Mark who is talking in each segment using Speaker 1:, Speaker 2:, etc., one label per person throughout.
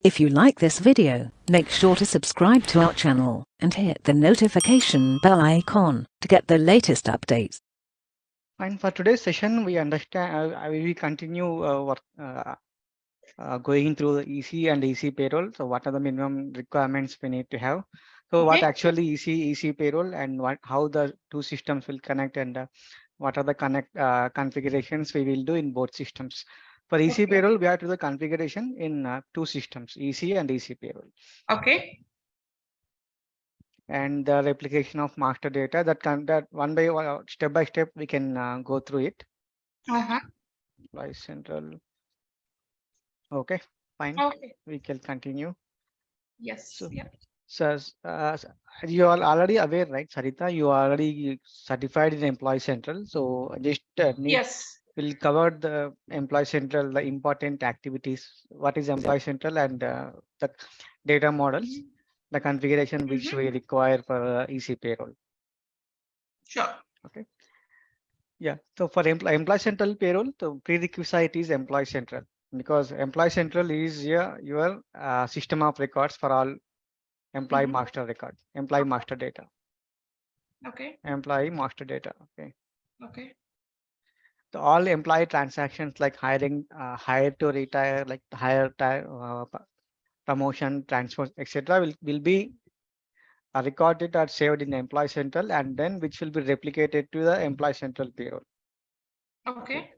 Speaker 1: If you like this video, make sure to subscribe to our channel and hit the notification bell icon to get the latest updates.
Speaker 2: And for today's session, we understand. We will continue going through the EC and EC payroll. So, what are the minimum requirements we need to have? So, what actually EC payroll and how the two systems will connect, and what are the configurations we will do in both systems. For EC payroll, we have to do the configuration in two systems, EC and EC payroll.
Speaker 3: Okay.
Speaker 2: And the replication of master data that one by one, step by step, we can go through it. Employee central. Okay, fine.
Speaker 3: Okay.
Speaker 2: We can continue.
Speaker 3: Yes.
Speaker 2: So,
Speaker 3: yeah.
Speaker 2: So, you are already aware, right, Sarita? You are already certified in Employee Central. So just
Speaker 3: Yes.
Speaker 2: we'll cover the Employee Central, the important activities. What is Employee Central and the data models, the configuration which we require for EC payroll.
Speaker 3: Sure.
Speaker 2: Okay. Yeah. So for Employee Central payroll, the prerequisite is Employee Central, because Employee Central is your system of records for all employee master record, employee master data.
Speaker 3: Okay.
Speaker 2: Employee master data. Okay.
Speaker 3: Okay.
Speaker 2: So all employee transactions like hiring, hire to retire, like hire, promotion, transfer, etc., will be recorded or saved in the Employee Central, and then which will be replicated to the Employee Central payroll.
Speaker 3: Okay.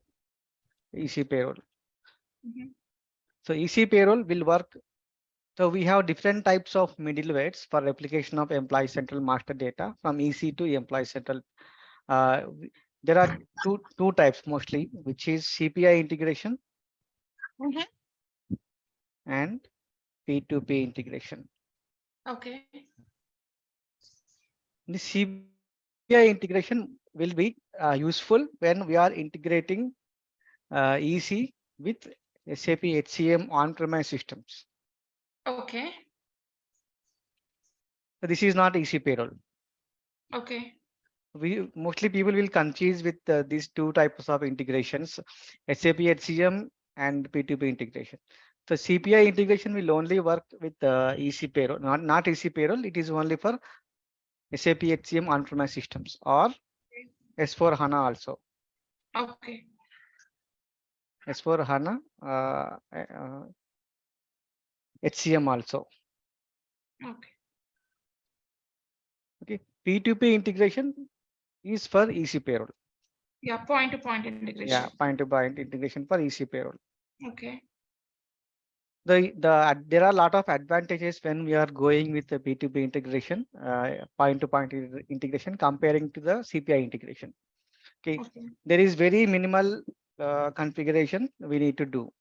Speaker 2: EC payroll. So EC payroll will work. So we have different types of middlewares for replication of Employee Central master data from EC to Employee Central. There are two types mostly, which is CPI integration and P2P integration.
Speaker 3: Okay.
Speaker 2: The CPI integration will be useful when we are integrating EC with SAP HCM on-premise systems.
Speaker 3: Okay.
Speaker 2: So this is not EC payroll.
Speaker 3: Okay.
Speaker 2: We mostly people will confuse with these two types of integrations, SAP HCM and P2P integration. So CPI integration will only work with EC payroll, not EC payroll. It is only for SAP HCM on-premise systems or S4 HANA also.
Speaker 3: Okay.
Speaker 2: S4 HANA HCM also.
Speaker 3: Okay.
Speaker 2: Okay. P2P integration is for EC payroll.
Speaker 3: Yeah, point-to-point integration.
Speaker 2: Yeah, point-to-point integration for EC payroll.
Speaker 3: Okay.
Speaker 2: There are a lot of advantages when we are going with the P2P integration, point-to-point integration comparing to the CPI integration. Okay. There is very minimal configuration we need to do.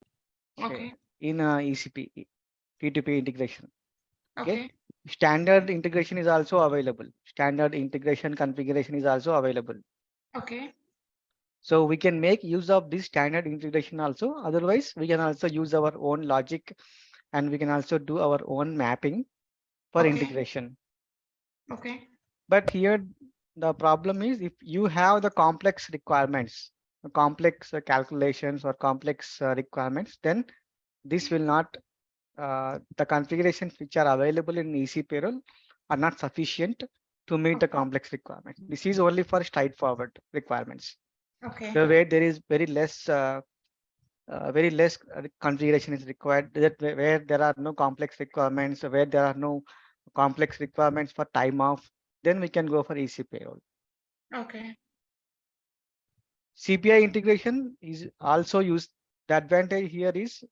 Speaker 3: Okay.
Speaker 2: In ECP P2P integration.
Speaker 3: Okay.
Speaker 2: Standard integration is also available. Standard integration configuration is also available.
Speaker 3: Okay.
Speaker 2: So we can make use of this standard integration also. Otherwise, we can also use our own logic, and we can also do our own mapping for integration.
Speaker 3: Okay.
Speaker 2: But here the problem is, if you have the complex requirements, complex calculations or complex requirements, then this will not, the configurations which are available in EC payroll are not sufficient to meet the complex requirement. This is only for straightforward requirements.
Speaker 3: Okay.
Speaker 2: Where there is very less configuration is required, where there are no complex requirements, where there are no complex requirements for time off, then we can go for EC payroll.
Speaker 3: Okay.
Speaker 2: CPI integration is also used. The advantage here is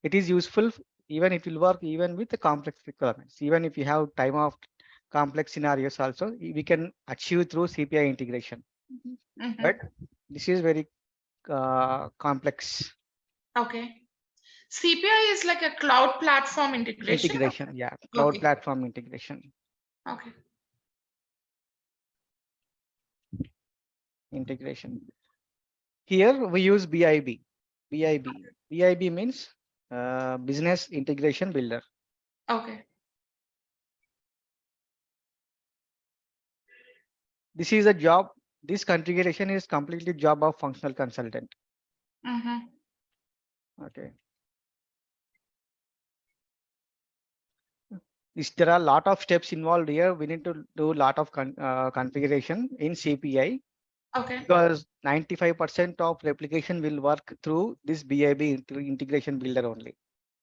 Speaker 2: it is useful even if you work even with the complex requirements. Even if you have time off complex scenarios also, we can achieve through CPI integration. But this is very complex.
Speaker 3: Okay. CPI is like a cloud platform integration.
Speaker 2: Integration, yeah, cloud platform integration.
Speaker 3: Okay.
Speaker 2: Integration. Here we use BIB. BIB means Business Integration Builder.
Speaker 3: Okay.
Speaker 2: This is a job. This configuration is completely job of functional consultant. Okay. There are a lot of steps involved here. We need to do a lot of configuration in CPI
Speaker 3: Okay.
Speaker 2: because 95% of replication will work through this BIB through integration builder only.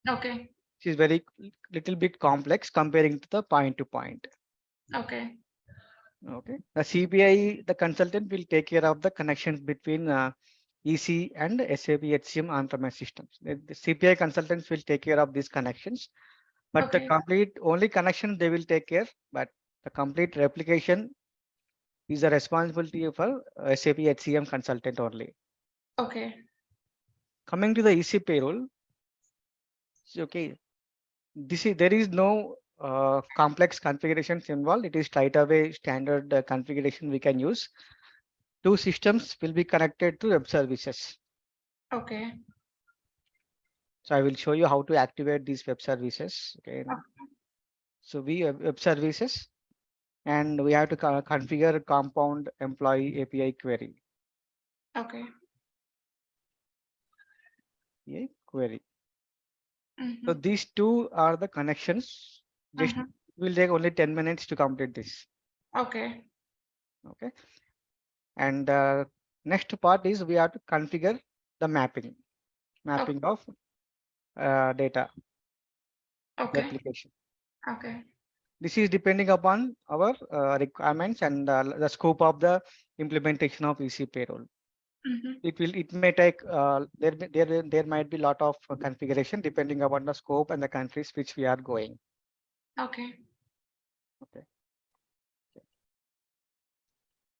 Speaker 3: Okay.
Speaker 2: Which is very little bit complex comparing to the point to point.
Speaker 3: Okay.
Speaker 2: Okay. The CPI, the consultant will take care of the connections between EC and SAP HCM on-premise systems. The CPI consultants will take care of these connections, but the
Speaker 3: Okay.
Speaker 2: complete only connection they will take care, but the complete replication is a responsibility for SAP HCM consultant only.
Speaker 3: Okay.
Speaker 2: Coming to the EC payroll, okay, there is no complex configurations involved. It is straight away standard configuration we can use. Two systems will be connected to web services.
Speaker 3: Okay.
Speaker 2: So I will show you how to activate these web services. Okay. So we have web services and we have to configure compound employee API query.
Speaker 3: Okay.
Speaker 2: API query.
Speaker 3: Mhm.
Speaker 2: So these two are the connections. Just will take only 10 minutes to complete this.
Speaker 3: Okay.
Speaker 2: Okay. And next part is we have to configure the mapping of data replication.
Speaker 3: Okay.
Speaker 2: This is depending upon our requirements and the scope of the implementation of EC payroll. It may take there might be a lot of configuration depending upon the scope and the countries which we are going.
Speaker 3: Okay.
Speaker 2: Okay.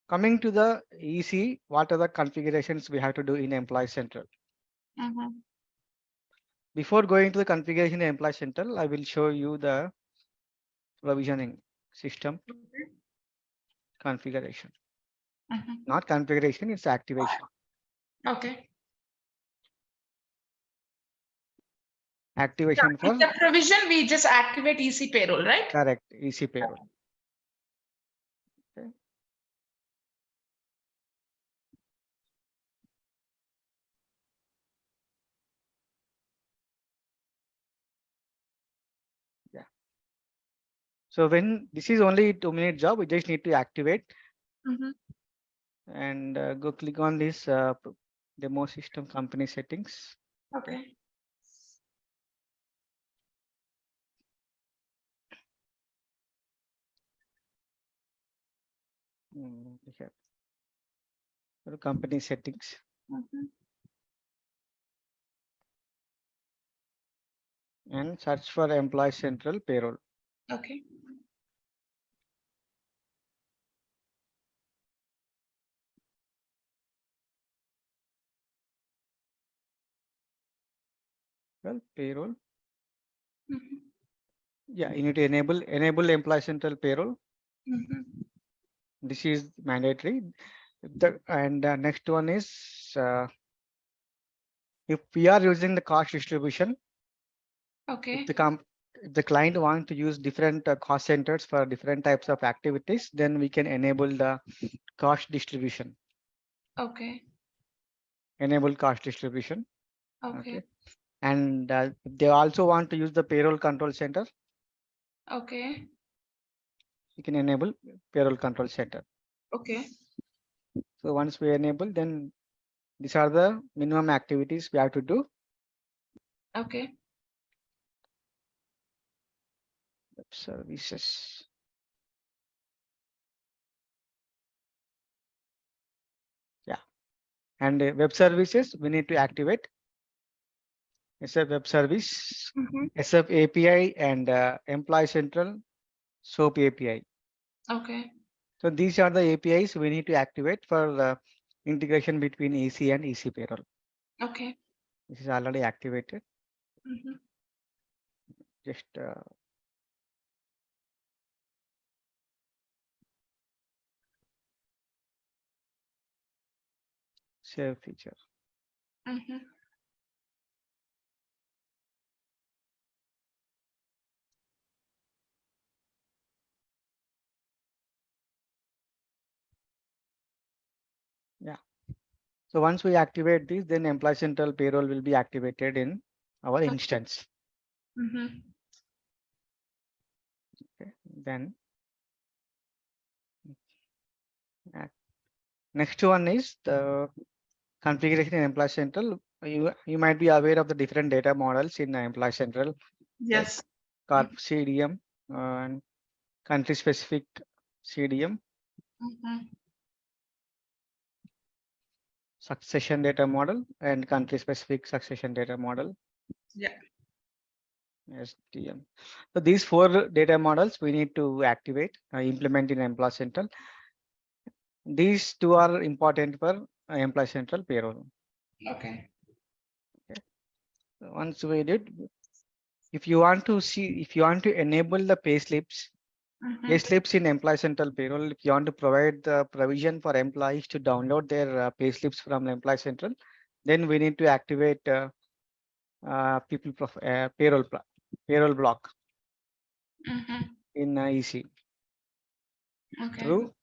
Speaker 2: Coming to the EC, what are the configurations we have to do in Employee Central? Before going to the configuration in Employee Central, I will show you the provisioning system configuration. Not configuration, it's activation.
Speaker 3: Okay.
Speaker 2: Activation for
Speaker 3: the provision, we just activate EC payroll, right?
Speaker 2: correct EC payroll. Okay. Yeah. So when this is only 2-minute job, we just need to activate and go click on this demo system company settings.
Speaker 3: Okay.
Speaker 2: Here. So company settings. And search for Employee Central Payroll.
Speaker 3: Okay.
Speaker 2: Well, payroll. Yeah, you need to enable Employee Central Payroll. This is mandatory. And next one is if we are using the cost distribution.
Speaker 3: Okay.
Speaker 2: If the client wants to use different cost centers for different types of activities, then we can enable the cost distribution.
Speaker 3: Okay.
Speaker 2: Enable cost distribution.
Speaker 3: Okay.
Speaker 2: And they also want to use the payroll control center.
Speaker 3: Okay.
Speaker 2: You can enable payroll control center.
Speaker 3: Okay.
Speaker 2: So once we enable, then these are the minimum activities we have to do.
Speaker 3: Okay.
Speaker 2: Web services. Yeah. And web services, we need to activate SF web service, SF API, and Employee Central SOAP API.
Speaker 3: Okay.
Speaker 2: So these are the APIs we need to activate for the integration between EC and EC payroll.
Speaker 3: Okay.
Speaker 2: This is already activated. Just save feature. Yeah. So once we activate this, then Employee Central Payroll will be activated in our instance. Then next one is the configuration in Employee Central. You might be aware of the different data models in Employee Central.
Speaker 3: Yes.
Speaker 2: Corp CDM and country specific CDM, succession data model, and country specific succession data model.
Speaker 3: Yeah.
Speaker 2: SDM. So these 4 data models we need to activate, implement in Employee Central. These 2 are important for Employee Central payroll.
Speaker 3: Okay.
Speaker 2: So once we did, if you want to enable the pay slips in Employee Central payroll, if you want to provide the provision for employees to download their pay slips from Employee Central, then we need to activate payroll block in EC
Speaker 3: Okay.
Speaker 2: through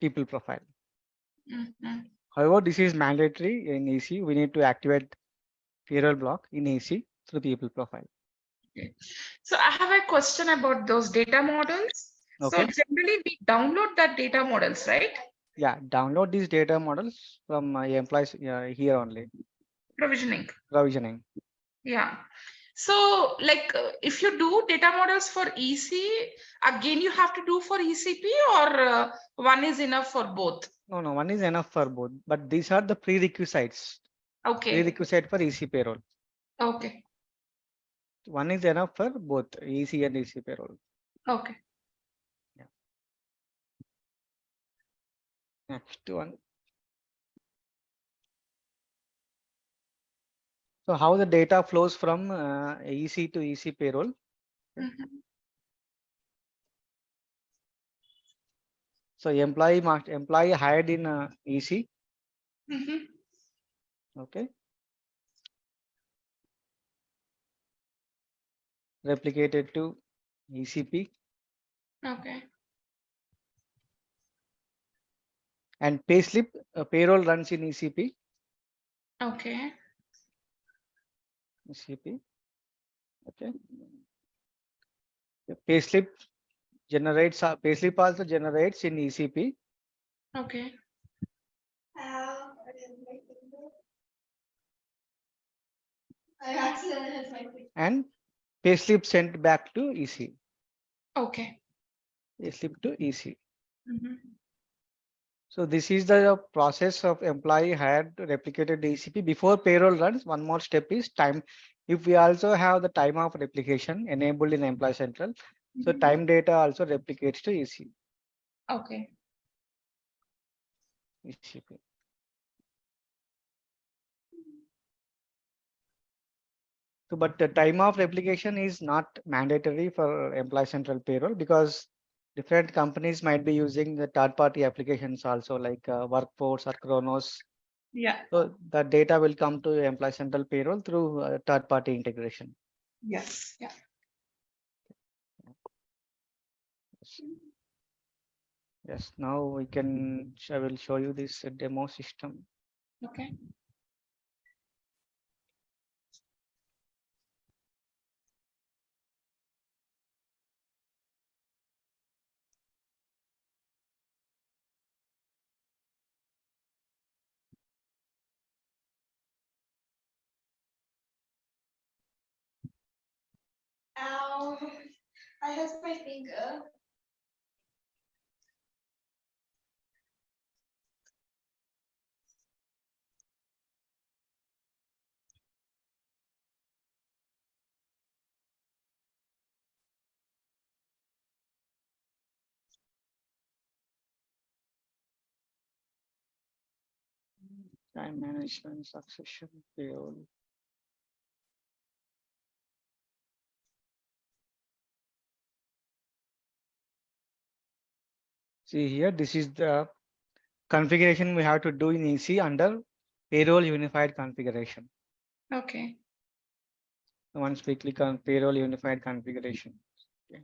Speaker 2: people profile. However, this is mandatory in EC. We need to activate payroll block in EC through people profile.
Speaker 3: Okay. So I have a question about those data models.
Speaker 2: Okay.
Speaker 3: So generally we download that data models, right?
Speaker 2: Yeah, download these data models from employees here only. Provisioning.
Speaker 3: Yeah. So like if you do data models for EC, again you have to do for ECP, or one is enough for both?
Speaker 2: No, one is enough for both, but these are the prerequisites.
Speaker 3: Okay.
Speaker 2: Prerequisite for EC payroll.
Speaker 3: Okay.
Speaker 2: One is enough for both EC and EC payroll.
Speaker 3: Okay.
Speaker 2: Yeah. Next one. So how the data flows from EC to EC payroll. So employee hired in EC. Okay. Replicated to ECP.
Speaker 3: Okay.
Speaker 2: And payslip payroll runs in ECP.
Speaker 3: Okay.
Speaker 2: ECP. Okay. The payslip also generates in ECP.
Speaker 3: Okay.
Speaker 2: And payslip sent back to EC.
Speaker 3: Okay.
Speaker 2: Payslip to EC.
Speaker 3: Mm-hmm.
Speaker 2: So this is the process of employee hired replicated ECP. Before payroll runs, one more step is time. If we also have the time of replication enabled in Employee Central, so time data also replicates to EC.
Speaker 3: Okay.
Speaker 2: ECP. So, but the time of replication is not mandatory for Employee Central payroll because different companies might be using the third-party applications also like Workforce or Kronos.
Speaker 3: Yeah.
Speaker 2: So the data will come to Employee Central payroll through third-party integration.
Speaker 3: Yes. Yeah.
Speaker 2: Yes. Now we can. I will show you this demo system.
Speaker 3: Okay.
Speaker 4: Ow, I hurt my finger.
Speaker 2: Time management, succession, payroll. See here, this is the configuration we have to do in EC under payroll unified configuration.
Speaker 3: Okay.
Speaker 2: Once we click on payroll unified configuration. Okay.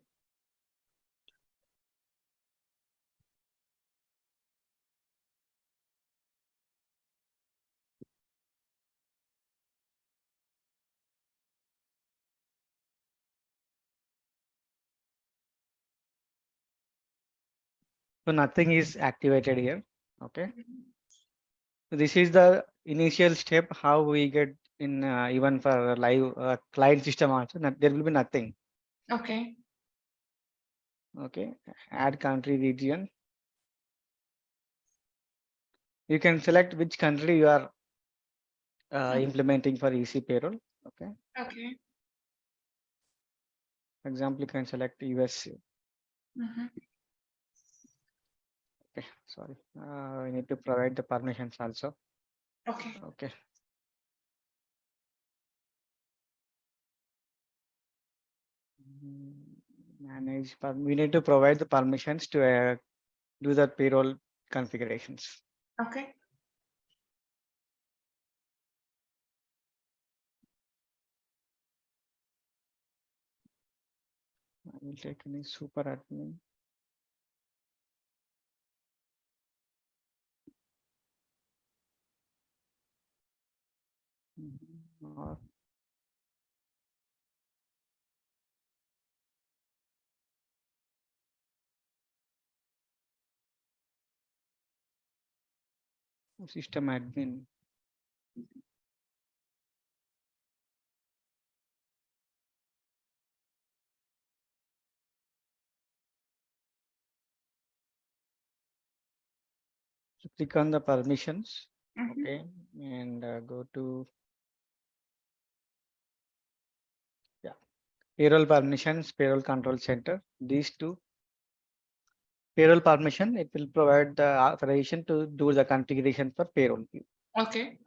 Speaker 2: So nothing is activated here. Okay. So this is the initial step how we get in even for live client system also. There will be nothing.
Speaker 3: Okay.
Speaker 2: Okay. Add country region. You can select which country you are implementing for EC payroll. Okay.
Speaker 3: Okay.
Speaker 2: For example, you can select USA.
Speaker 3: Mhm.
Speaker 2: Okay. Sorry. We need to provide the permissions also.
Speaker 3: Okay.
Speaker 2: Okay. Manage. We need to provide the permissions to do the payroll configurations.
Speaker 3: Okay.
Speaker 2: I will take any super admin. Or system admin. So click on the permissions.
Speaker 3: Mhm.
Speaker 2: Okay, and go to payroll permissions, payroll control center. These two payroll permission, it will provide the authorization to do the configuration for payroll.
Speaker 3: Okay.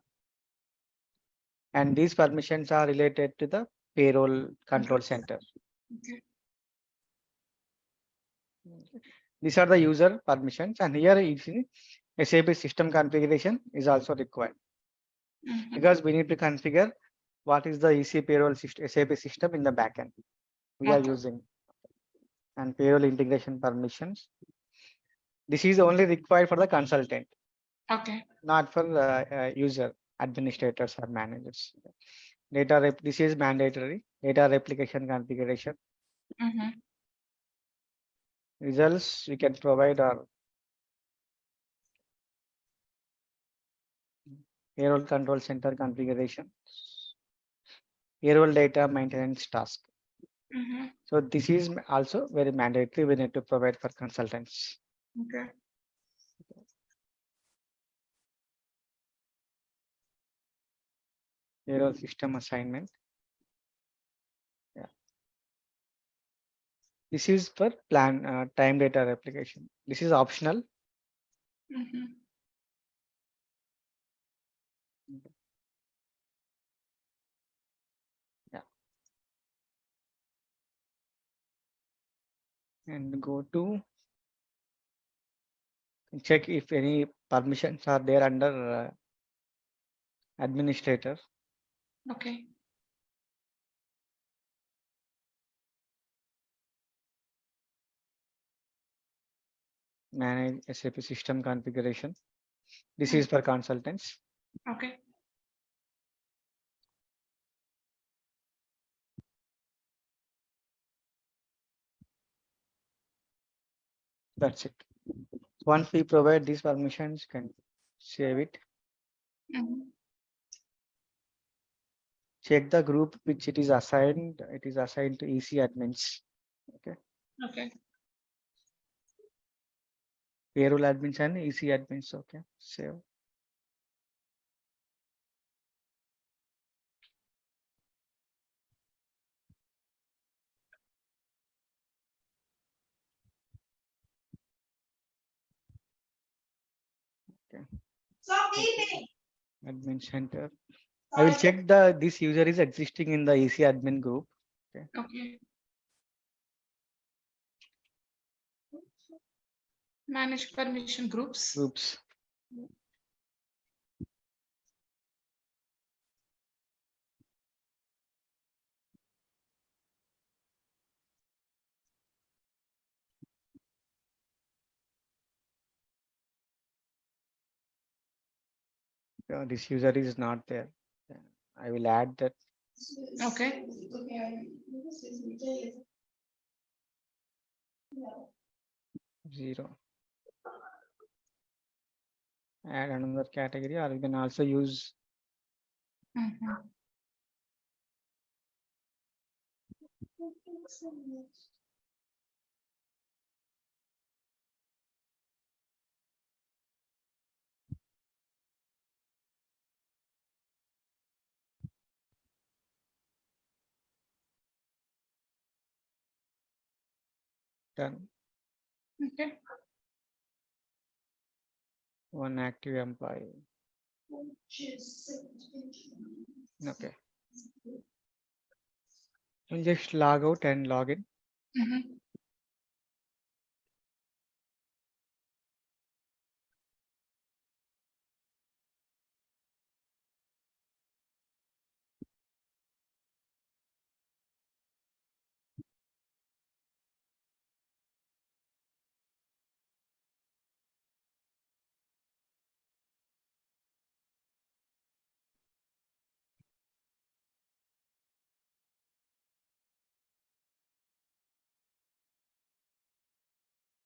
Speaker 2: And these permissions are related to the payroll control center.
Speaker 3: Okay.
Speaker 2: These are the user permissions, and here is SAP system configuration is also required
Speaker 3: Mhm.
Speaker 2: because we need to configure what is the EC payroll system, SAP system in the backend we are
Speaker 3: Okay.
Speaker 2: using, and payroll integration permissions. This is only required for the consultant,
Speaker 3: Okay.
Speaker 2: not for user administrators or managers. This is mandatory. Data replication configuration.
Speaker 3: Mhm.
Speaker 2: Results we can provide our payroll control center configuration, payroll data maintenance task.
Speaker 3: Mhm.
Speaker 2: So this is also very mandatory. We need to provide for consultants.
Speaker 3: Okay.
Speaker 2: Payroll system assignment. Yeah. This is for plan time data replication. This is optional.
Speaker 3: Mhm.
Speaker 2: Yeah. And go to check if any permissions are there under administrator.
Speaker 3: Okay.
Speaker 2: Manage SAP system configuration. This is for consultants.
Speaker 3: Okay.
Speaker 2: That's it. Once we provide these permissions, you can save it.
Speaker 3: Mhm.
Speaker 2: Check the group which it is assigned. It is assigned to EC admins. Okay.
Speaker 3: Okay.
Speaker 2: Payroll admins and EC admins. Okay. Save.
Speaker 4: Stop eating.
Speaker 2: Admin center. I will check this user is existing in the EC admin group.
Speaker 3: Okay. Manage permission groups.
Speaker 2: Groups. This user is not there. I will add that.
Speaker 3: Okay.
Speaker 2: 0. add another category, or you can also use
Speaker 3: Mhm.
Speaker 2: done
Speaker 3: Okay.
Speaker 2: one active employee. Okay. We'll just log out and log in.
Speaker 3: Mhm.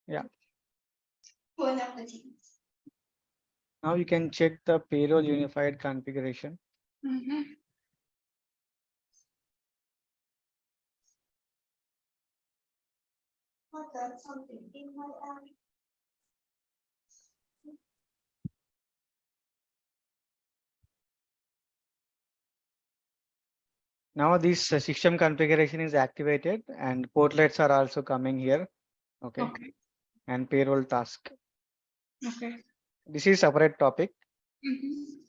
Speaker 2: Yeah.
Speaker 4: One of the teams.
Speaker 2: Now you can check the payroll unified configuration.
Speaker 3: Mhm.
Speaker 4: I got something in my eye.
Speaker 2: Now this system configuration is activated and portlets are also coming here. Okay.
Speaker 3: Okay.
Speaker 2: And payroll task.
Speaker 3: Okay.
Speaker 2: This is separate topic.
Speaker 3: Mhm.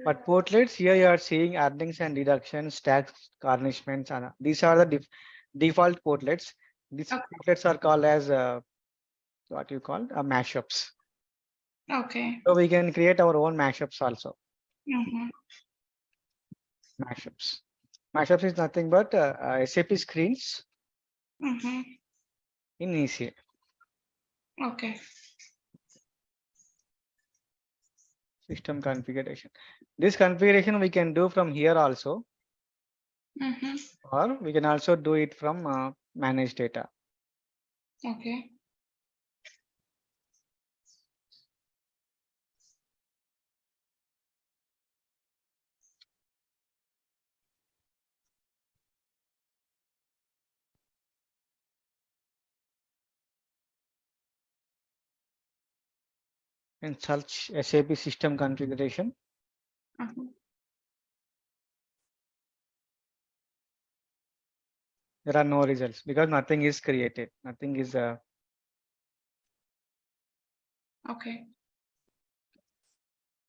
Speaker 2: But portlets here you are seeing earnings and deductions, tax garnishments, and these are the default portlets. These
Speaker 3: Okay.
Speaker 2: portlets are called as what you call mashups.
Speaker 3: Okay.
Speaker 2: So we can create our own mashups also.
Speaker 3: Mhm.
Speaker 2: Mashups. Mashups is nothing but SAP screens
Speaker 3: Mhm.
Speaker 2: in ECA.
Speaker 3: Okay.
Speaker 2: System configuration. This configuration we can do from here also,
Speaker 3: Mhm.
Speaker 2: or we can also do it from manage data.
Speaker 3: Okay.
Speaker 2: And search SAP system configuration.
Speaker 3: Mhm.
Speaker 2: There are no results because nothing is created. Nothing is
Speaker 3: Okay.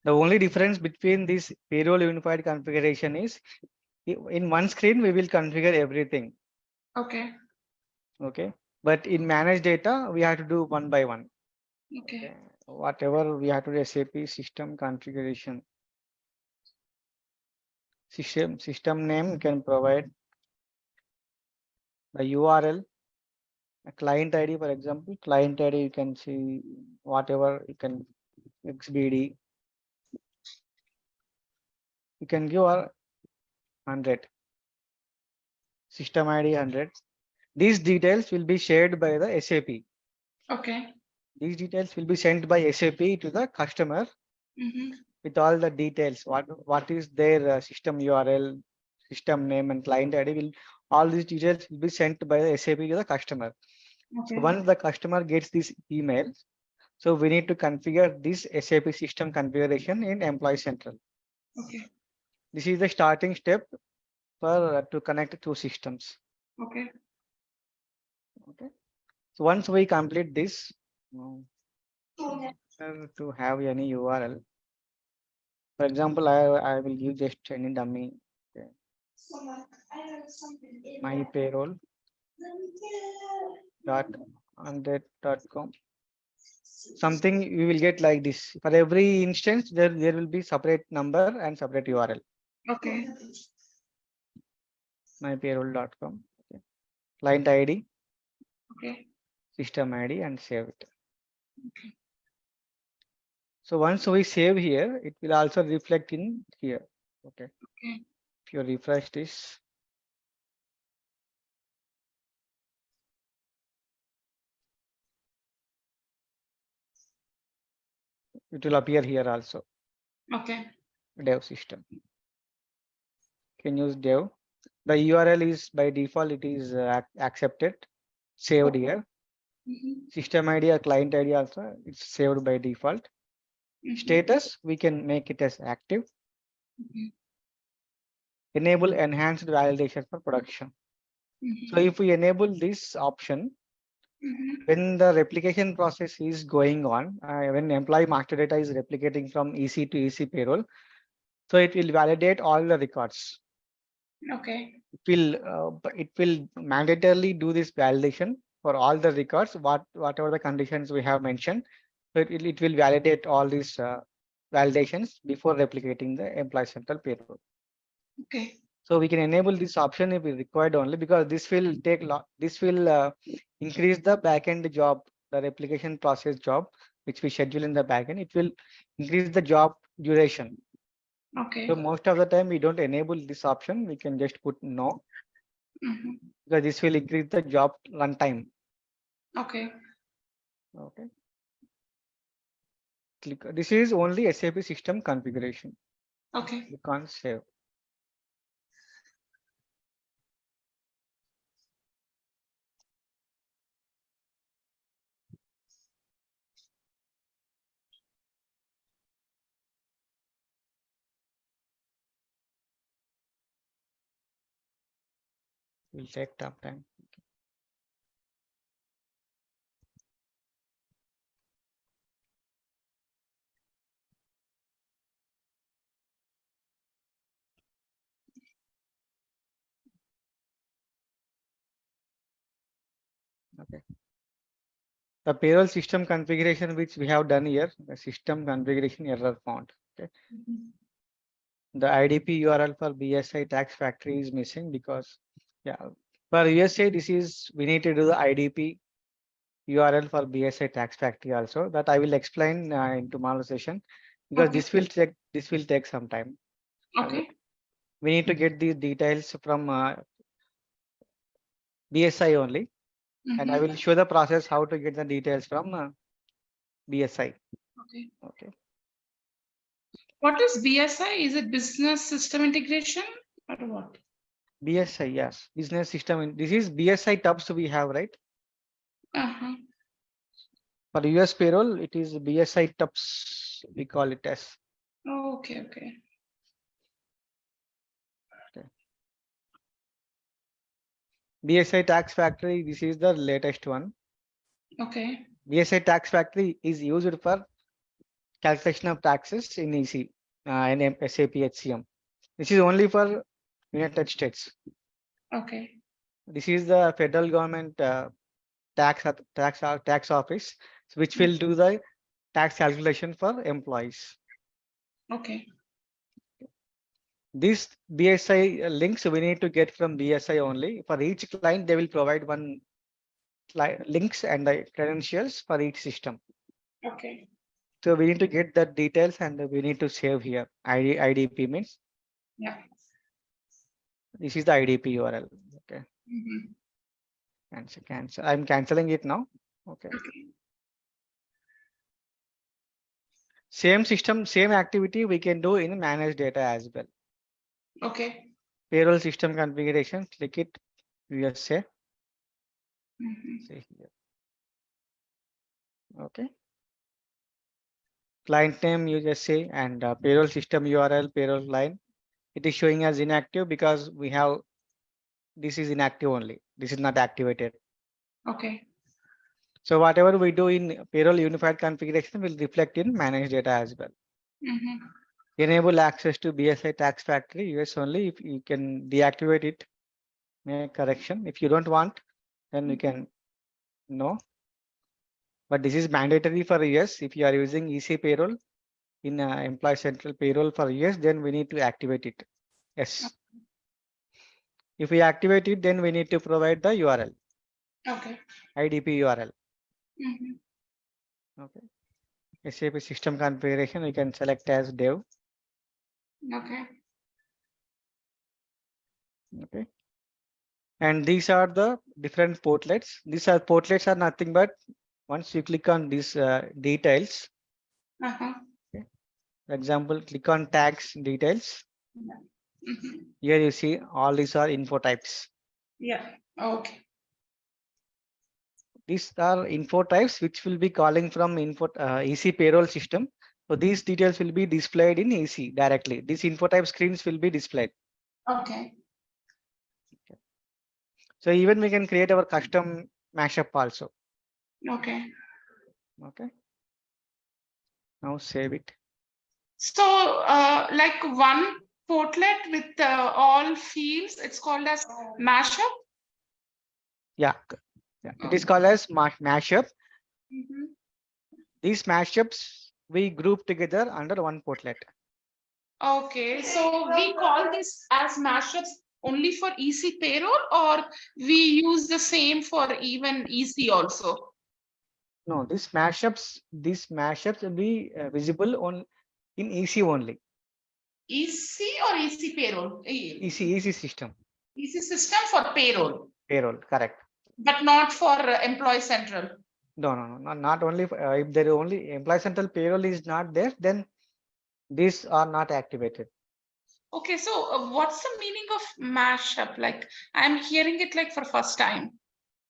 Speaker 2: the only difference between this payroll unified configuration is in one screen we will configure everything.
Speaker 3: Okay.
Speaker 2: Okay. But in manage data, we have to do one by one.
Speaker 3: Okay.
Speaker 2: Okay. Whatever we have to do SAP system configuration. System name you can provide the URL, a client ID, for example, client ID you can see whatever you can XBD. You can give our 100 system ID 100. These details will be shared by the SAP.
Speaker 3: Okay.
Speaker 2: These details will be sent by SAP to the customer
Speaker 3: Mhm.
Speaker 2: with all the details. What is their system URL, system name, and client ID will all these details will be sent by the SAP to the customer. So
Speaker 3: Okay.
Speaker 2: once the customer gets this email, so we need to configure this SAP system configuration in Employee Central.
Speaker 3: Okay.
Speaker 2: This is the starting step for to connect two systems.
Speaker 3: Okay.
Speaker 2: Okay. So once we complete this,
Speaker 4: Tuna.
Speaker 2: to have any URL. For example, I will give just any dummy. Okay.
Speaker 4: Someone. I have something in
Speaker 2: My
Speaker 4: my
Speaker 2: payroll
Speaker 4: Let me get
Speaker 2: dot .com. Something you will get like this. For every instance, there will be separate number and separate URL.
Speaker 3: Okay.
Speaker 2: Mypayroll.com. Okay. Client ID,
Speaker 3: Okay.
Speaker 2: system ID, and save it. So once we save here, it will also reflect in here. Okay.
Speaker 3: Okay.
Speaker 2: If you refresh this, It will appear here also.
Speaker 3: Okay.
Speaker 2: Dev system. Can use dev. The URL is by default, it is accepted, saved
Speaker 3: Okay.
Speaker 2: here.
Speaker 3: Mhm.
Speaker 2: System ID or client ID also, it's saved by default.
Speaker 3: Mhm.
Speaker 2: Status, we can make it as active.
Speaker 3: Mhm.
Speaker 2: Enable enhanced validation for production. So
Speaker 3: Mhm.
Speaker 2: if we enable this option,
Speaker 3: Mhm.
Speaker 2: when the replication process is going on, when employee master data is replicating from EC to EC payroll, so it will validate all the records.
Speaker 3: Okay.
Speaker 2: It will mandatorily do this validation for all the records, whatever the conditions we have mentioned. So it will validate all these validations before replicating the employee central payroll.
Speaker 3: Okay.
Speaker 2: So we can enable this option if required only, because this will increase the backend job, the replication process job, which we schedule in the backend. It will increase the job duration.
Speaker 3: Okay.
Speaker 2: So most of the time we don't enable this option. We can just put no,
Speaker 3: Mhm.
Speaker 2: because this will increase the job runtime.
Speaker 3: Okay.
Speaker 2: Okay. Click. This is only SAP system configuration.
Speaker 3: Okay.
Speaker 2: You can't save. Will take some time. Okay. The payroll system configuration which we have done here, the system configuration error found. Okay.
Speaker 3: Mhm.
Speaker 2: The IDP URL for BSI tax factory is missing because, yeah, for USA we need to do the IDP URL for BSI tax factory also. That I will explain in tomorrow's session, because
Speaker 3: Okay.
Speaker 2: this will take some time.
Speaker 3: Okay.
Speaker 2: We need to get these details from BSI only, and I
Speaker 3: Mhm.
Speaker 2: will show the process how to get the details from BSI.
Speaker 3: Okay.
Speaker 2: Okay.
Speaker 3: What is BSI? Is it business system integration or what?
Speaker 2: BSI, yes, business system. This is BSI tabs we have, right?
Speaker 3: Uh-huh.
Speaker 2: For US payroll, it is BSI tabs. We call it as.
Speaker 3: Oh, okay. Okay.
Speaker 2: BSI tax factory. This is the latest one.
Speaker 3: Okay.
Speaker 2: BSI tax factory is used for calculation of taxes in EC and SAP HCM. This is only for United States.
Speaker 3: Okay.
Speaker 2: This is the federal government tax office, which will do the tax calculation for employees.
Speaker 3: Okay.
Speaker 2: This BSI links we need to get from BSI only. For each client, they will provide one links and the credentials for each system.
Speaker 3: Okay.
Speaker 2: So we need to get the details and we need to save here. IDP means
Speaker 3: Yeah.
Speaker 2: this is the IDP URL. Okay.
Speaker 3: Mhm.
Speaker 2: Cancel. I'm canceling it now. Okay.
Speaker 3: Okay.
Speaker 2: Same system, same activity we can do in manage data as well.
Speaker 3: Okay.
Speaker 2: Payroll system configuration, click it, USA.
Speaker 3: Mhm.
Speaker 2: Say here. Okay. Client name USA and payroll system URL, payroll line. It is showing as inactive because we have, this is inactive only. This is not activated.
Speaker 3: Okay.
Speaker 2: So whatever we do in payroll unified configuration will reflect in manage data as well.
Speaker 3: Mhm.
Speaker 2: Enable access to BSI tax factory US only. If you can deactivate it, make correction. If you don't want, then you can no. But this is mandatory for US. If you are using EC payroll in employee central payroll for US, then we need to activate it. Yes. If we activate it, then we need to provide the URL,
Speaker 3: Okay.
Speaker 2: IDP URL.
Speaker 3: Mhm.
Speaker 2: Okay. SAP system configuration, we can select as dev.
Speaker 3: Okay.
Speaker 2: Okay. And these are the different portlets. These are portlets are nothing but once you click on these details,
Speaker 3: Uh-huh.
Speaker 2: For example, click on tax details.
Speaker 3: Mhm.
Speaker 2: Here you see all these are info types.
Speaker 3: Yeah. Okay.
Speaker 2: These are info types which will be calling from EC payroll system. So these details will be displayed in EC directly. These info type screens will be displayed.
Speaker 3: Okay.
Speaker 2: So even we can create our custom mashup also.
Speaker 3: Okay.
Speaker 2: Okay. Now save it.
Speaker 3: So, like one portlet with all fields, it's called as mashup.
Speaker 2: Yeah. It is called as mashup.
Speaker 3: Mhm.
Speaker 2: These mashups we group together under one portlet.
Speaker 3: Okay, so we call this as mashups only for EC payroll, or we use the same for even EC also?
Speaker 2: No, these mashups will be visible on in EC only.
Speaker 3: EC or EC payroll?
Speaker 2: EC system.
Speaker 3: EC system for payroll,
Speaker 2: Payroll, correct.
Speaker 3: but not for employee central.
Speaker 2: No, not only if there is only employee central payroll is not there, then these are not activated.
Speaker 3: Okay, so what's the meaning of mashup? Like I'm hearing it like for first time.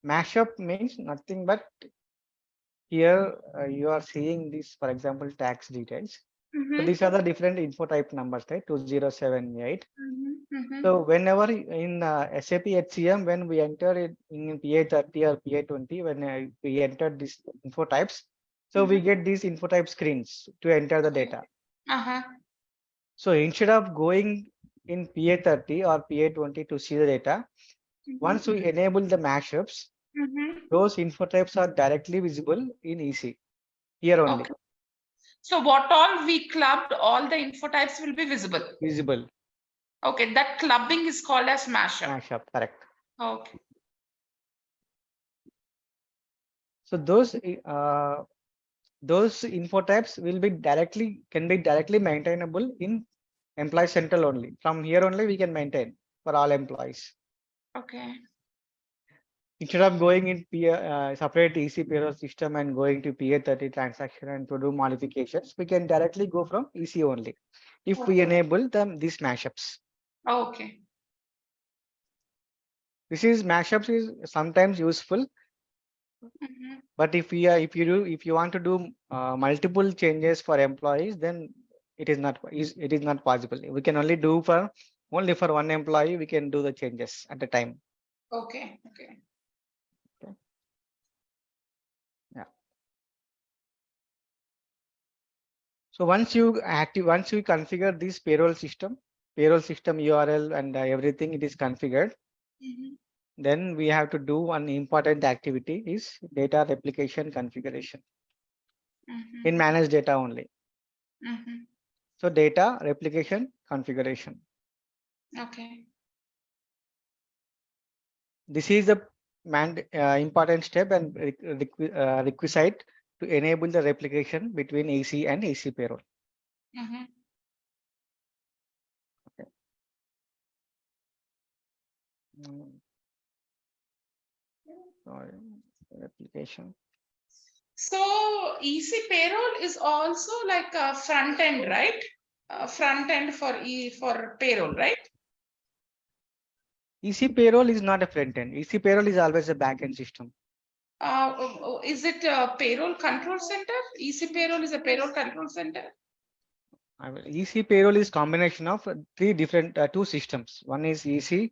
Speaker 2: Mashup means nothing but here you are seeing this, for example, tax details. So
Speaker 3: Mhm,
Speaker 2: these are the different info type numbers, right? 2078.
Speaker 3: mhm, mhm.
Speaker 2: So whenever in SAP HCM, when we enter it in PA30 or PA20, when we enter these info types, so we get these info type screens to enter the data.
Speaker 3: Uh-huh.
Speaker 2: So instead of going in PA30 or PA20 to see the data, once we enable the mashups,
Speaker 3: Mhm.
Speaker 2: those info types are directly visible in EC here only.
Speaker 3: Okay. So what all we clubbed, all the info types will be visible.
Speaker 2: Visible
Speaker 3: Okay, that clubbing is called as mashup.
Speaker 2: mashup, correct.
Speaker 3: Okay.
Speaker 2: So those info types will be can be directly maintainable in employee central only. From here only we can maintain for all employees.
Speaker 3: Okay.
Speaker 2: Instead of going in separate EC payroll system and going to PA30 transaction and to do modifications, we can directly go from EC only if we enable these mashups.
Speaker 3: Okay.
Speaker 2: Mashups is sometimes useful,
Speaker 3: Mhm.
Speaker 2: but if you want to do multiple changes for employees, then it is not possible. We can only do for only for one employee. We can do the changes at the time.
Speaker 3: Okay. Okay.
Speaker 2: Yeah. So once you configure this payroll system URL and everything, it is configured.
Speaker 3: Mhm.
Speaker 2: Then we have to do one important activity is data replication configuration
Speaker 3: Mhm.
Speaker 2: in managed data only.
Speaker 3: Mhm.
Speaker 2: So data replication configuration.
Speaker 3: Okay.
Speaker 2: This is the important step and requisite to enable the replication between EC and EC payroll.
Speaker 3: Mhm.
Speaker 2: Sorry, replication.
Speaker 3: So EC payroll is also like a front end, right? Front end for payroll, right?
Speaker 2: EC payroll is not a front end. EC payroll is always a back end system.
Speaker 3: Is it a payroll control center? EC payroll is a payroll control center.
Speaker 2: EC payroll is combination of two systems. One is EC,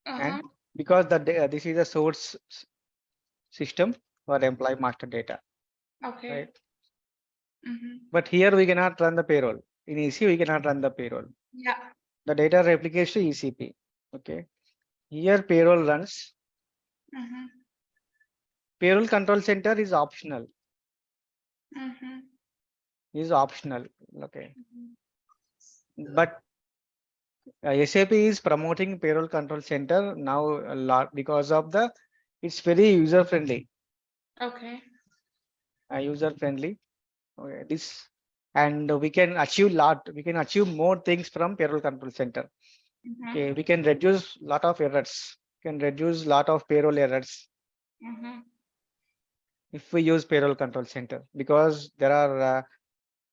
Speaker 2: and because this is a source system for employee master data.
Speaker 3: Okay.
Speaker 2: Right.
Speaker 3: Mhm.
Speaker 2: But here we cannot run the payroll. In EC, we cannot run the payroll.
Speaker 3: Yeah.
Speaker 2: The data replication ECP. Okay. Here payroll runs.
Speaker 3: Mhm.
Speaker 2: Payroll control center is optional.
Speaker 3: Mhm.
Speaker 2: Is optional. Okay. But SAP is promoting payroll control center now a lot because of it's very user friendly.
Speaker 3: Okay.
Speaker 2: User friendly. Okay. And we can achieve more things from payroll control center.
Speaker 3: Mhm.
Speaker 2: Okay, we can reduce lot of errors. Can reduce lot of payroll errors
Speaker 3: Mhm.
Speaker 2: if we use payroll control center, because there are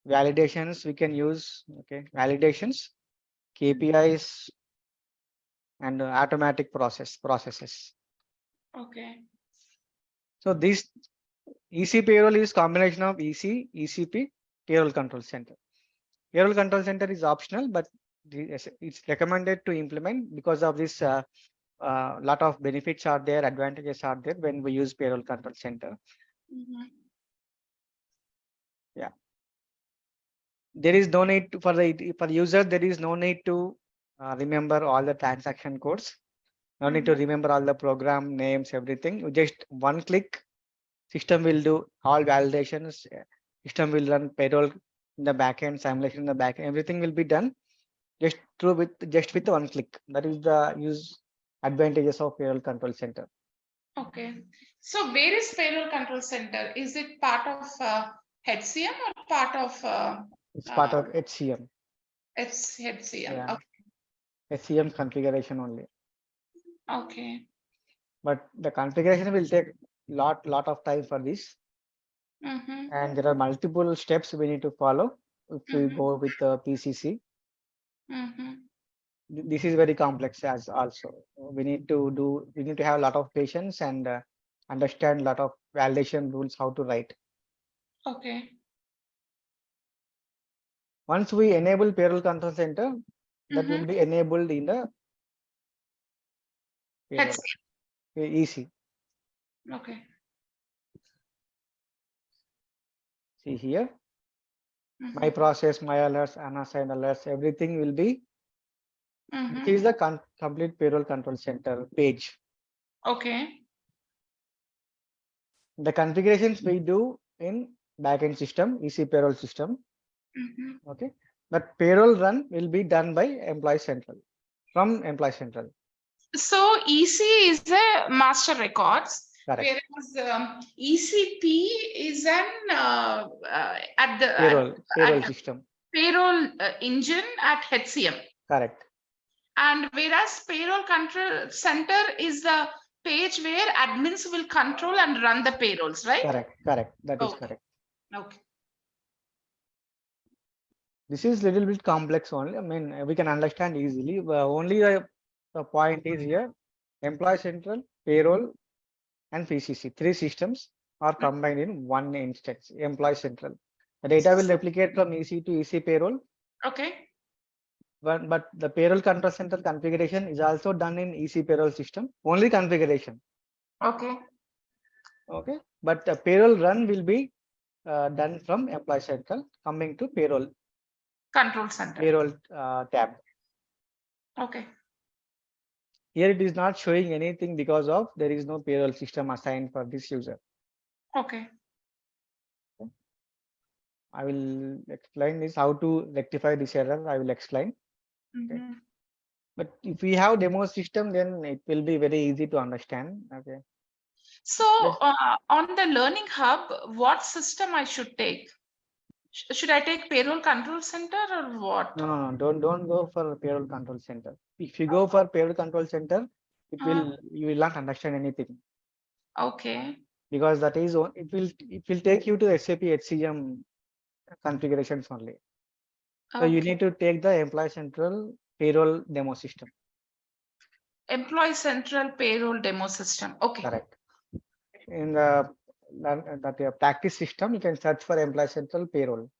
Speaker 2: Validations we can use, okay, validations, KPIs, and automatic processes.
Speaker 3: Okay.
Speaker 2: So this EC payroll is combination of EC, ECP, payroll control center. Payroll control center is optional, but it's recommended to implement because of this lot of benefits are there, advantages are there when we use payroll control center.
Speaker 3: Mhm.
Speaker 2: Yeah. There is no need to, for user, there is no need to remember all the transaction codes. No need to remember all the program names, everything. You just one click, system will do all validations. System will run payroll in the backend, simulation in the backend. Everything will be done just with one click. That is the use advantages of payroll control center.
Speaker 3: Okay. So where is payroll control center? Is it part of HCM or part of
Speaker 2: It's part of HCM.
Speaker 3: it's HCM?
Speaker 2: Yeah. HCM configuration only.
Speaker 3: Okay.
Speaker 2: But the configuration will take lot of time for this,
Speaker 3: Mm-hmm.
Speaker 2: and there are multiple steps we need to follow if we
Speaker 3: Mhm.
Speaker 2: go with the PCC.
Speaker 3: Mm-hmm.
Speaker 2: This is very complex as also. We need to have a lot of patience and understand a lot of validation rules how to write.
Speaker 3: Okay.
Speaker 2: Once we enable payroll control center, that will be enabled in the payroll, EC.
Speaker 3: Okay.
Speaker 2: See here,
Speaker 3: Mhm.
Speaker 2: my process, my alerts, unassigned alerts, everything will be.
Speaker 3: Mhm.
Speaker 2: This is the complete payroll control center page.
Speaker 3: Okay.
Speaker 2: The configurations we do in backend system, EC payroll system.
Speaker 3: Mhm.
Speaker 2: Okay, but payroll run will be done by Employee Central from Employee Central.
Speaker 3: So EC is a master records,
Speaker 2: Correct.
Speaker 3: whereas ECP is an at the
Speaker 2: Payroll
Speaker 3: at
Speaker 2: system.
Speaker 3: payroll engine at HCM.
Speaker 2: Correct.
Speaker 3: And whereas payroll control center is the page where admins will control and run the payrolls, right?
Speaker 2: Correct. That is
Speaker 3: Okay.
Speaker 2: correct.
Speaker 3: Okay.
Speaker 2: This is little bit complex only. I mean, we can understand easily. But only the point is here, Employee Central, payroll, and PCC. Three systems are combined in one instance, Employee Central. The data will replicate from EC to EC payroll.
Speaker 3: Okay.
Speaker 2: But the payroll control center configuration is also done in EC payroll system. Only configuration.
Speaker 3: Okay.
Speaker 2: Okay. But the payroll run will be done from Employee Central. Coming to payroll
Speaker 3: Control center.
Speaker 2: payroll tab.
Speaker 3: Okay.
Speaker 2: Here it is not showing anything because of there is no payroll system assigned for this user.
Speaker 3: Okay.
Speaker 2: I will explain this how to rectify this error. I will explain. Okay.
Speaker 3: Mhm.
Speaker 2: But if we have demo system, then it will be very easy to understand. Okay.
Speaker 3: So on the learning hub, what system I should take? Should I take payroll control center or what?
Speaker 2: No. Don't go for payroll control center. If you go for payroll control center, you will not understand anything.
Speaker 3: Okay.
Speaker 2: Because that is it will take you to SAP HCM configurations only. So you need to take the Employee Central payroll demo system.
Speaker 3: Employee Central payroll demo system. Okay.
Speaker 2: Correct. In the that practice system, you can search for Employee Central payroll.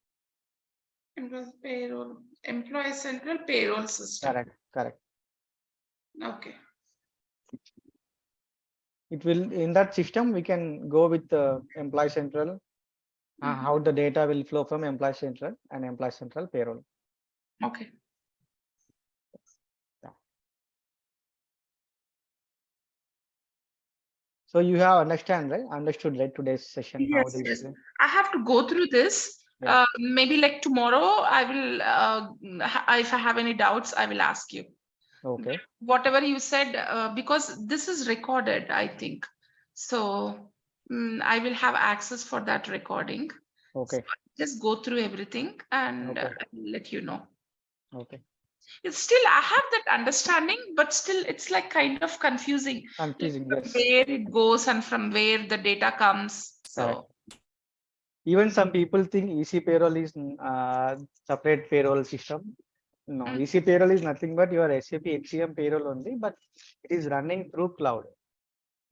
Speaker 3: Employee Central payroll system.
Speaker 2: Correct.
Speaker 3: Okay.
Speaker 2: It will in that system we can go with the Employee Central. How the data will flow from Employee Central and Employee Central payroll.
Speaker 3: Okay.
Speaker 2: So you have understood right today's session.
Speaker 3: Yes. I have to go through this.
Speaker 2: Yeah.
Speaker 3: Maybe like tomorrow I will if I have any doubts, I will ask you.
Speaker 2: Okay.
Speaker 3: Whatever you said, because this is recorded, I think. So I will have access for that recording.
Speaker 2: Okay.
Speaker 3: So just go through everything and
Speaker 2: Okay.
Speaker 3: I'll let you know.
Speaker 2: Okay.
Speaker 3: It's still, I have that understanding, but still it's like kind of confusing.
Speaker 2: Confusing,
Speaker 3: Like
Speaker 2: yes.
Speaker 3: where it goes and from where the data comes. So
Speaker 2: Correct. Even some people think EC payroll is separate payroll system. No,
Speaker 3: Mm.
Speaker 2: EC payroll is nothing but your SAP HCM payroll only, but it is running through cloud.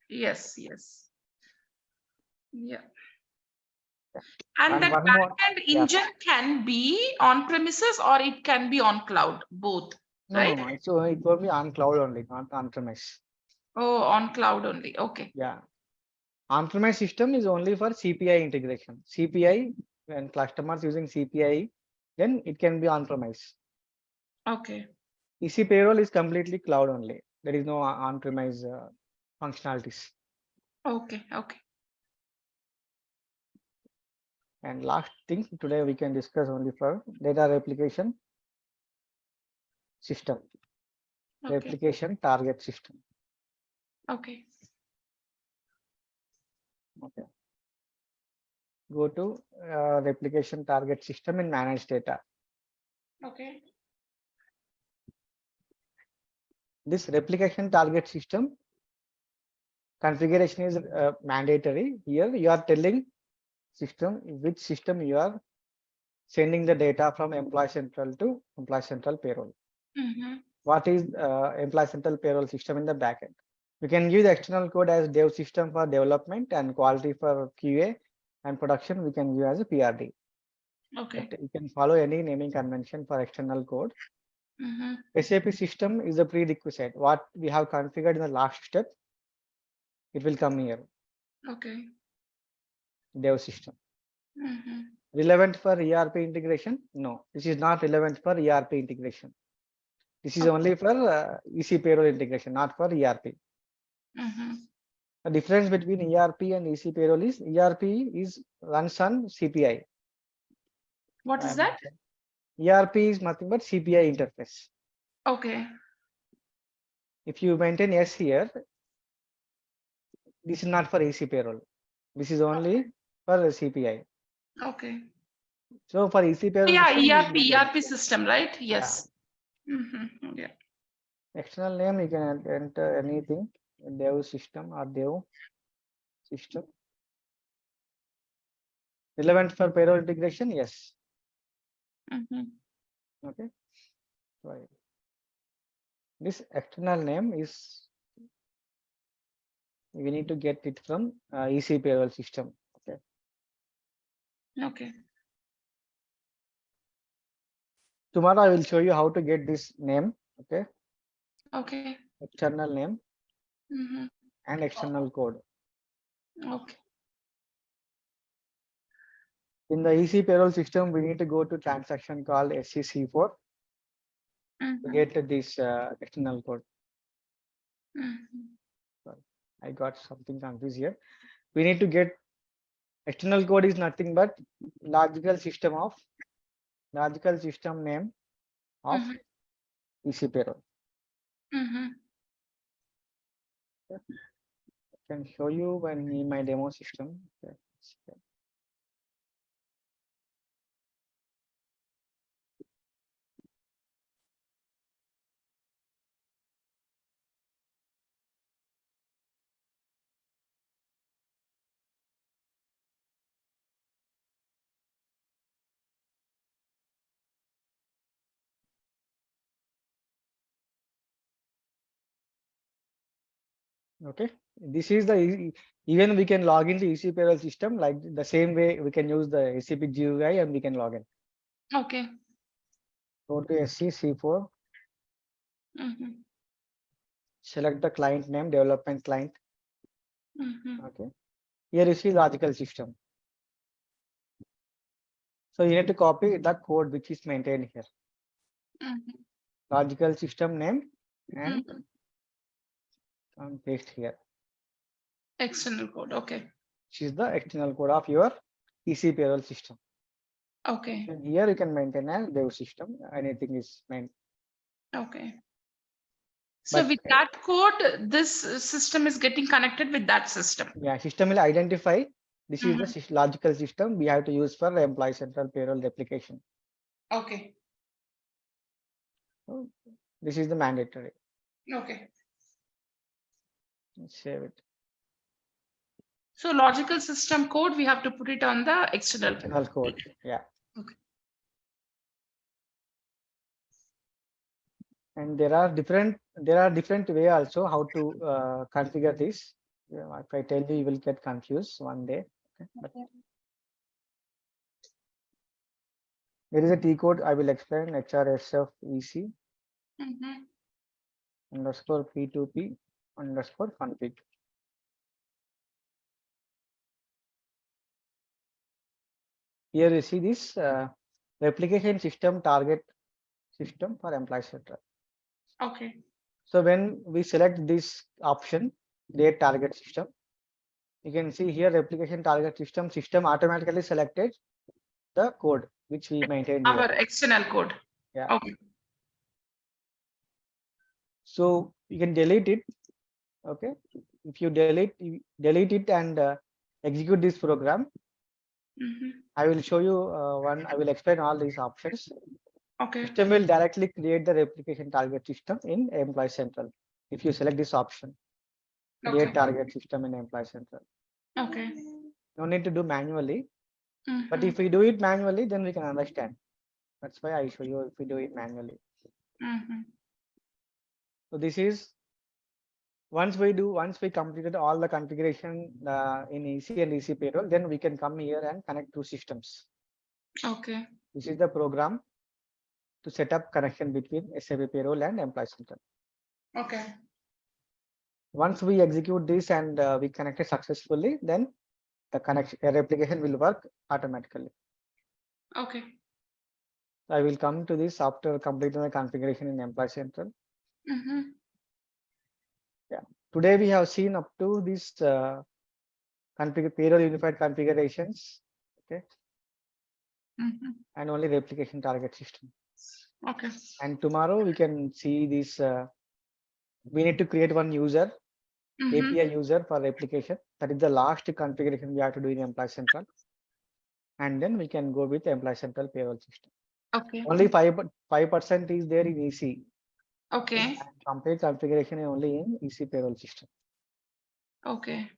Speaker 3: Yes, yes. Yeah.
Speaker 2: Yeah.
Speaker 3: And
Speaker 2: And
Speaker 3: that
Speaker 2: one more,
Speaker 3: backend
Speaker 2: yeah.
Speaker 3: engine can be on premises or it can be on cloud, both,
Speaker 2: No,
Speaker 3: right?
Speaker 2: no, so it will be on cloud only, not on premise.
Speaker 3: Oh, on cloud only. Okay.
Speaker 2: Yeah. On premise system is only for CPI integration. CPI, when customers using CPI, then it can be on premise.
Speaker 3: Okay.
Speaker 2: EC payroll is completely cloud only. There is no on premise functionalities.
Speaker 3: Okay. Okay.
Speaker 2: And last thing today we can discuss only for data replication system,
Speaker 3: Okay.
Speaker 2: replication target system.
Speaker 3: Okay.
Speaker 2: Okay. Go to replication target system in managed data.
Speaker 3: Okay.
Speaker 2: This replication target system configuration is mandatory. Here you are telling system which system you are sending the data from employee central to employee central payroll.
Speaker 3: Mm-hmm.
Speaker 2: What is employee central payroll system in the backend? You can use external code as dev system for development and quality for QA and production. We can use as a PRD.
Speaker 3: Okay.
Speaker 2: But you can follow any naming convention for external code.
Speaker 3: Mm-hmm.
Speaker 2: SAP system is a prerequisite. What we have configured in the last step, it will come here.
Speaker 3: Okay.
Speaker 2: Dev system.
Speaker 3: Mm-hmm.
Speaker 2: Relevant for ERP integration? No, this is not relevant for ERP integration. This is
Speaker 3: Okay.
Speaker 2: only for EC payroll integration, not for ERP.
Speaker 3: Mm-hmm.
Speaker 2: The difference between ERP and EC payroll is ERP is runs on CPI.
Speaker 3: What is that?
Speaker 2: ERP is nothing but CPI interface.
Speaker 3: Okay.
Speaker 2: If you maintain S here, this is not for EC payroll. This is only for CPI.
Speaker 3: Okay.
Speaker 2: So for EC payroll
Speaker 3: Yeah,
Speaker 2: system,
Speaker 3: ERP system, right? Yes. Mm-hmm. Yeah.
Speaker 2: external name you can enter anything, dev system or dev system. Relevant for payroll integration, yes.
Speaker 3: Mm-hmm.
Speaker 2: Okay. Right. This external name is we need to get it from EC payroll system. Okay.
Speaker 3: Okay.
Speaker 2: Tomorrow I will show you how to get this name. Okay.
Speaker 3: Okay.
Speaker 2: External name
Speaker 3: Mm-hmm.
Speaker 2: and external code.
Speaker 3: Okay.
Speaker 2: In the EC payroll system, we need to go to transaction called SCC4 to
Speaker 3: Mm-hmm.
Speaker 2: get this external code.
Speaker 3: Mm-hmm.
Speaker 2: I got something confused here. We need to get external code is nothing but logical system name of
Speaker 3: Mm-hmm.
Speaker 2: EC payroll.
Speaker 3: Mm-hmm.
Speaker 2: I can show you when in my demo system. Okay. Okay, this is the even we can log into EC payroll system like the same way we can use the SAP GUI and we can log in.
Speaker 3: Okay.
Speaker 2: Go to SCC4,
Speaker 3: Mm-hmm.
Speaker 2: select the client name, development client.
Speaker 3: Mm-hmm.
Speaker 2: Okay, here you see logical system. So you need to copy the code which is maintained here.
Speaker 3: Mm-hmm.
Speaker 2: Logical system name and
Speaker 3: Mm-hmm.
Speaker 2: paste here.
Speaker 3: External code. Okay.
Speaker 2: Which is the external code of your EC payroll system.
Speaker 3: Okay.
Speaker 2: And here you can maintain a dev system. Anything is maintained.
Speaker 3: Okay. So
Speaker 2: But
Speaker 3: with that code, this system is getting connected with that system.
Speaker 2: yeah, system will identify this is
Speaker 3: Mhm.
Speaker 2: the logical system we have to use for employee central payroll replication.
Speaker 3: Okay.
Speaker 2: So this is the mandatory.
Speaker 3: Okay.
Speaker 2: Save it.
Speaker 3: So logical system code, we have to put it on the external code.
Speaker 2: External code. Yeah.
Speaker 3: Okay.
Speaker 2: And there are different way also how to configure this. If I tell you, you will get confused one day. Okay. But there is a T code I will explain, HRSF EC
Speaker 3: Mhm.
Speaker 2: underscore P2P underscore config. Here you see this replication system target system for employee central.
Speaker 3: Okay.
Speaker 2: So when we select this option, create target system, you can see here replication target system automatically selected the code which we maintained here.
Speaker 3: Our external code.
Speaker 2: Yeah.
Speaker 3: Okay.
Speaker 2: So you can delete it. Okay. If you delete it and execute this program,
Speaker 3: Mhm.
Speaker 2: I will show you I will explain all these options.
Speaker 3: Okay.
Speaker 2: System will directly create the replication target system in Employee Central. If you select this option, create
Speaker 3: Okay.
Speaker 2: target system in Employee Central.
Speaker 3: Okay.
Speaker 2: No need to do manually. But
Speaker 3: Mhm.
Speaker 2: if we do it manually, then we can understand. That's why I show you if we do it manually.
Speaker 3: Mhm.
Speaker 2: So this is once we completed all the configuration in EC and EC payroll, then we can come here and connect two systems.
Speaker 3: Okay.
Speaker 2: This is the program to set up connection between SAP payroll and Employee Central.
Speaker 3: Okay.
Speaker 2: Once we execute this and we connected successfully, then the replication will work automatically.
Speaker 3: Okay.
Speaker 2: I will come to this after completing the configuration in Employee Central.
Speaker 3: Mhm.
Speaker 2: Today we have seen up to this payroll unified configurations, okay,
Speaker 3: Mhm.
Speaker 2: and only replication target system.
Speaker 3: Okay.
Speaker 2: And tomorrow we can see this. We need to create one user,
Speaker 3: Mhm.
Speaker 2: API user for replication. That is the last configuration we have to do in Employee Central. And then we can go with Employee Central payroll system.
Speaker 3: Okay.
Speaker 2: Only 5% is there in EC.
Speaker 3: Okay.
Speaker 2: And complete configuration is only in EC payroll system.
Speaker 3: Okay.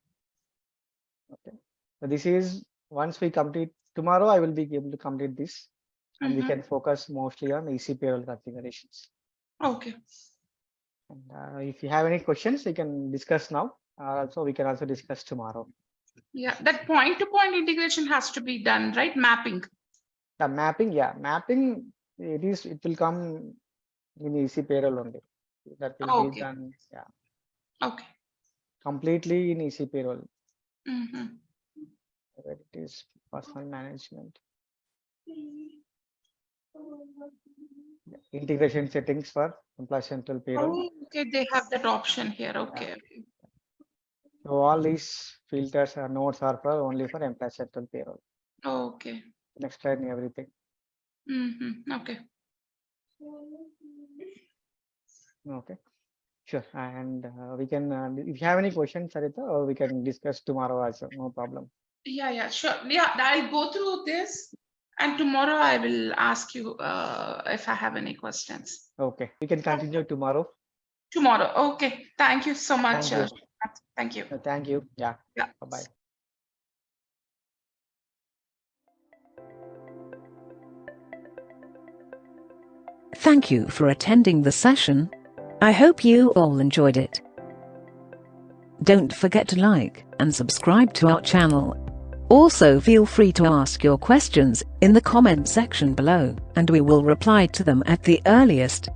Speaker 2: Okay. So this is once we complete tomorrow, I will be able to complete this, and we
Speaker 3: Mhm.
Speaker 2: can focus mostly on EC payroll configurations.
Speaker 3: Okay.
Speaker 2: And if you have any questions, we can discuss now. Also, we can also discuss tomorrow.
Speaker 3: Yeah, that point-to-point integration has to be done, right? Mapping.
Speaker 2: The mapping, yeah, mapping. It will come in EC payroll only. That will be
Speaker 3: Okay.
Speaker 2: done, yeah,
Speaker 3: Okay.
Speaker 2: completely in EC payroll.
Speaker 3: Mhm.
Speaker 2: Where it is personal management, integration settings for Employee Central payroll.
Speaker 3: Oh, okay, they have that option here. Okay.
Speaker 2: So all these filters or nodes are for only for Employee Central payroll.
Speaker 3: Okay.
Speaker 2: Next slide, everything.
Speaker 3: Okay.
Speaker 2: Okay, sure. And we can, if you have any questions, Sarita, or we can discuss tomorrow also. No problem.
Speaker 3: Yeah, sure. Yeah, I'll go through this, and tomorrow I will ask you if I have any questions.
Speaker 2: Okay, we can continue tomorrow.
Speaker 3: Tomorrow. Okay. Thank you so much.
Speaker 2: Thank you.
Speaker 3: Thank you.
Speaker 2: Thank you. Yeah.
Speaker 3: Yeah.
Speaker 2: Bye-bye.
Speaker 1: Thank you for attending the session. I hope you all enjoyed it. Don't forget to like and subscribe to our channel. Also, feel free to ask your questions in the comment section below, and we will reply to them at the earliest.